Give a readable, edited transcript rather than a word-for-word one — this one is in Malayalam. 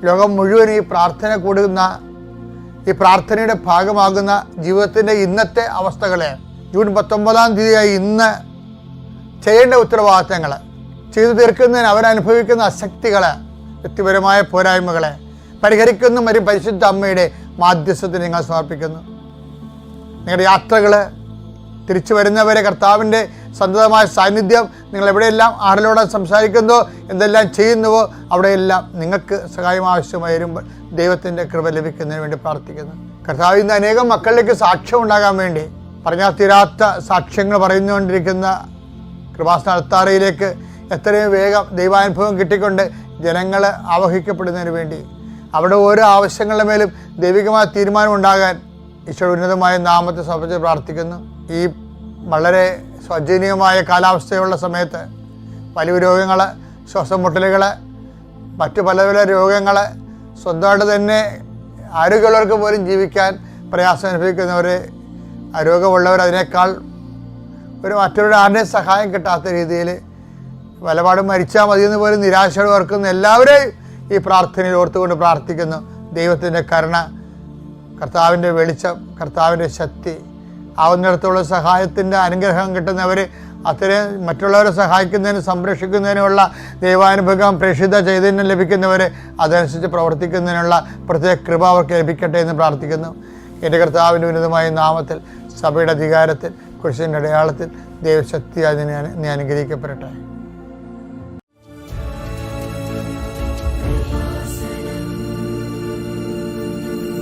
ലോകം മുഴുവൻ ഈ പ്രാർത്ഥന കൂടുന്ന, ഈ പ്രാർത്ഥനയുടെ ഭാഗമാകുന്ന ജീവിതത്തിൻ്റെ ഇന്നത്തെ അവസ്ഥകളെ, ജൂൺ 19 ഇന്ന് ചെയ്യേണ്ട ഉത്തരവാദിത്തങ്ങൾ ചെയ്തു തീർക്കുന്നതിന് അവരനുഭവിക്കുന്ന അശക്തികൾ, വ്യക്തിപരമായ പോരായ്മകളെ പരിഹരിക്കുന്ന ഒരു പരിശുദ്ധ അമ്മയുടെ മാധ്യസ്ഥത്തിന് നിങ്ങൾ സമർപ്പിക്കുന്നു. നിങ്ങളുടെ യാത്രകൾ, തിരിച്ചു വരുന്നവരെ കർത്താവിൻ്റെ സന്തതമായ സാന്നിധ്യം, നിങ്ങൾ എവിടെയെല്ലാം ആരിലൂടെ സംസാരിക്കുന്നോ, എന്തെല്ലാം ചെയ്യുന്നുവോ അവിടെയെല്ലാം നിങ്ങൾക്ക് സഹായം ആവശ്യമായി വരുമ്പോൾ ദൈവത്തിൻ്റെ കൃപ ലഭിക്കുന്നതിന് വേണ്ടി പ്രാർത്ഥിക്കുന്നു. കർത്താവ് ഇന്ന് അനേകം മക്കളിലേക്ക് സാക്ഷ്യം ഉണ്ടാകാൻ വേണ്ടി, പറഞ്ഞാൽ തീരാത്ത സാക്ഷ്യങ്ങൾ പറയുന്നുകൊണ്ടിരിക്കുന്ന കൃപാസന അൾത്താരയിലേക്ക് എത്രയും വേഗം ദൈവാനുഭവം കിട്ടിക്കൊണ്ട് ജനങ്ങൾ ആവഹിക്കപ്പെടുന്നതിന് വേണ്ടി, അവിടെ ഓരോ ആവശ്യങ്ങളുടെ മേലും ദൈവികമായ തീരുമാനം ഉണ്ടാകാൻ ഈശോയുടെ ഉന്നതമായ നാമത്തെ സമർപ്പിച്ച് പ്രാർത്ഥിക്കുന്നു. ഈ വളരെ സ്വജനീയമായ കാലാവസ്ഥയുള്ള സമയത്ത് വലിയ രോഗങ്ങൾ, ശ്വാസം മുട്ടലുകൾ, മറ്റു പല പല രോഗങ്ങൾ, സ്വന്തമായിട്ട് തന്നെ ആരോഗ്യമുള്ളവർക്ക് പോലും ജീവിക്കാൻ പ്രയാസം അനുഭവിക്കുന്നവർ, രോഗമുള്ളവർ, അതിനേക്കാൾ മറ്റൊരു ആരുടെയും സഹായം കിട്ടാത്ത രീതിയിൽ വലപാടും മരിച്ചാൽ മതിയെന്ന് പോലും നിരാശയോടെ ഓർക്കുന്ന എല്ലാവരെയും ഈ പ്രാർത്ഥനയിൽ ഓർത്തുകൊണ്ട് പ്രാർത്ഥിക്കുന്നു. ദൈവത്തിൻ്റെ കരുണ, കർത്താവിൻ്റെ വെളിച്ചം, കർത്താവിൻ്റെ ശക്തി, ആവുന്നിടത്തോളം സഹായത്തിൻ്റെ അനുഗ്രഹം കിട്ടുന്നവർ, അത്രയും മറ്റുള്ളവരെ സഹായിക്കുന്നതിനും സംരക്ഷിക്കുന്നതിനുമുള്ള ദൈവാനുഭവം, പ്രേക്ഷിത ചൈതന്യം ലഭിക്കുന്നവർ അതനുസരിച്ച് പ്രവർത്തിക്കുന്നതിനുള്ള പ്രത്യേക കൃപ അവർക്ക് ലഭിക്കട്ടെ എന്ന് പ്രാർത്ഥിക്കുന്നു. എൻ്റെ കർത്താവിൻ്റെ ഉന്നതമായ നാമത്തിൽ, സഭയുടെ അധികാരത്തിൽ, കുരിശിൻ്റെ അടയാളത്തിൽ ദൈവശക്തി അതിനെ അനുഗ്രഹിക്കപ്പെടട്ടെ.